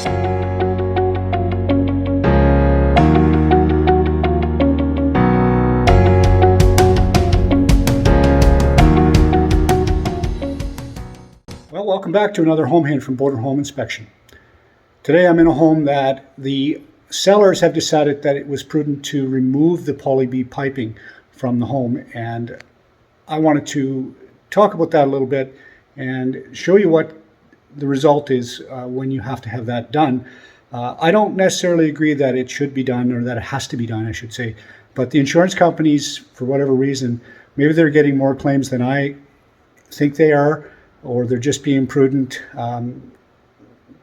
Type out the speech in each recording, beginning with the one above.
Well, welcome back to another home hint from Border Home Inspection. Today I'm in a home that the sellers have decided that it was prudent to remove the poly B piping from the home, and I wanted to talk about that a little bit and show you what the result is when you have to have that done. I don't necessarily agree that it should be done, or that it has to be done, I should say, but the insurance companies, for whatever reason, maybe they're getting more claims than I think they are, or they're just being prudent,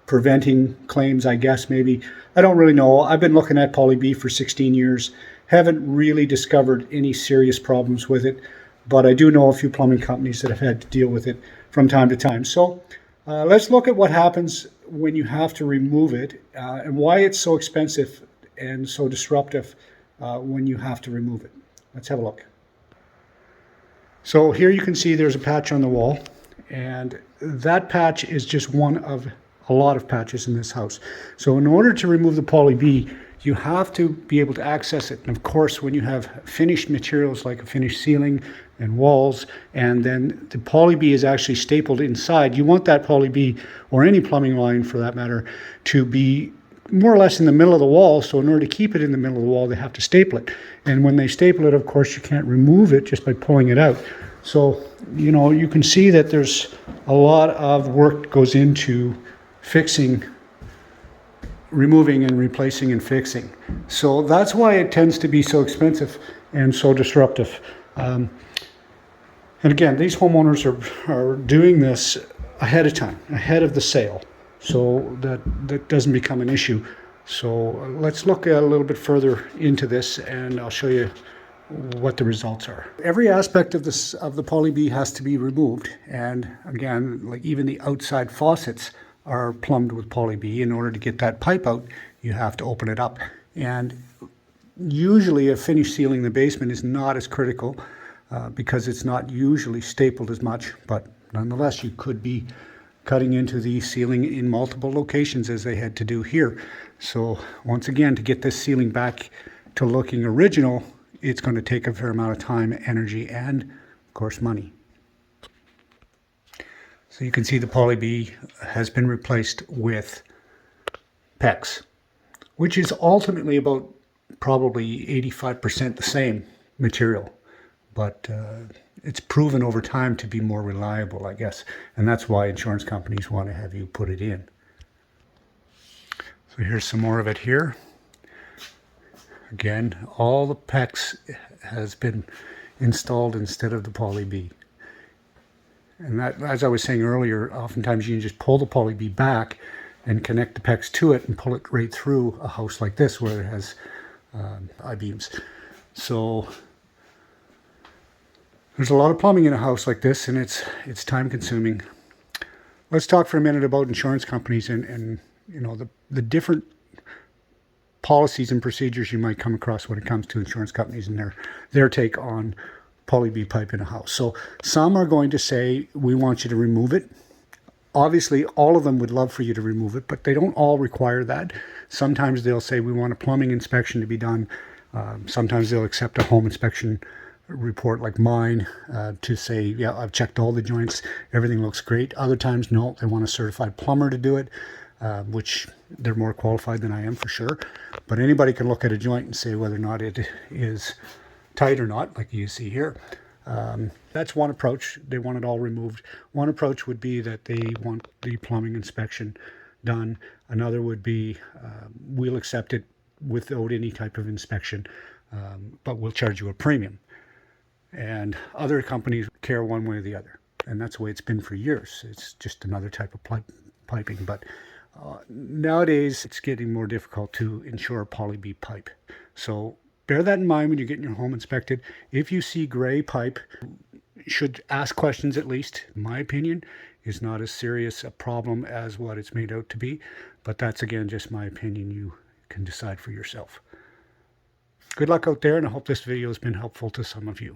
preventing claims, I guess, maybe. I don't really know. I've been looking at poly B for 16 years, haven't really discovered any serious problems with it, but I do know a few plumbing companies that have had to deal with it from time to time. So let's look at what happens when you have to remove it, and why it's so expensive and so disruptive when you have to remove it. Let's have a look. So here you can see there's a patch on the wall, and that patch is just one of a lot of patches in this house. So in order to remove the poly B, you have to be able to access it. And of course, when you have finished materials like a finished ceiling and walls, and then the poly B is actually stapled inside, you want that poly B, or any plumbing line for that matter, to be more or less in the middle of the wall. So in order to keep it in the middle of the wall, they have to staple it. And when they staple it, of course, you can't remove it just by pulling it out. So, you know, you can see that there's a lot of work goes into fixing, removing and replacing and fixing. So that's why it tends to be so expensive and so disruptive. And again, these homeowners are doing this ahead of time, ahead of the sale, so that doesn't become an issue. So let's look a little bit further into this, and I'll show you what the results are. Every aspect of this, of the poly B, has to be removed, and again, like even the outside faucets are plumbed with poly B. In order to get that pipe out, you have to open it up, and usually a finished ceiling in the basement is not as critical because it's not usually stapled as much, but nonetheless you could be cutting into the ceiling in multiple locations, as they had to do here. So once again, to get this ceiling back to looking original, it's going to take a fair amount of time, energy, and of course money. So you can see the poly B has been replaced with PEX, which is ultimately about probably 85% the same material, but it's proven over time to be more reliable, I guess, and that's why insurance companies want to have you put it in. So here's some more of it here. Again, all the PEX has been installed instead of the poly B. And that, as I was saying earlier, oftentimes you can just pull the poly B back and connect the PEX to it and pull it right through a house like this where it has I-beams. So there's a lot of plumbing in a house like this, and it's time consuming. Let's talk for a minute about insurance companies and you know, the different policies and procedures you might come across when it comes to insurance companies and their take on poly B pipe in a house. So some are going to say, we want you to remove it. Obviously, all of them would love for you to remove it, but they don't all require that. Sometimes they'll say, we want a plumbing inspection to be done. Sometimes they'll accept a home inspection report like mine to say, yeah, I've checked all the joints, everything looks great. Other times, no, they want a certified plumber to do it, which they're more qualified than I am for sure. But anybody can look at a joint and say whether or not it is tight or not, like you see here. That's one approach. They want it all removed. One approach would be that they want the plumbing inspection done. Another would be we'll accept it without any type of inspection, but we'll charge you a premium. And other companies care one way or the other, and that's the way it's been for years. It's just another type of piping, but nowadays it's getting more difficult to insure poly B pipe. So bear that in mind when you're getting your home inspected. If you see gray pipe, you should ask questions at least. In my opinion, is not as serious a problem as what it's made out to be, but that's again just my opinion. You can decide for yourself. Good luck out there, and I hope this video has been helpful to some of you.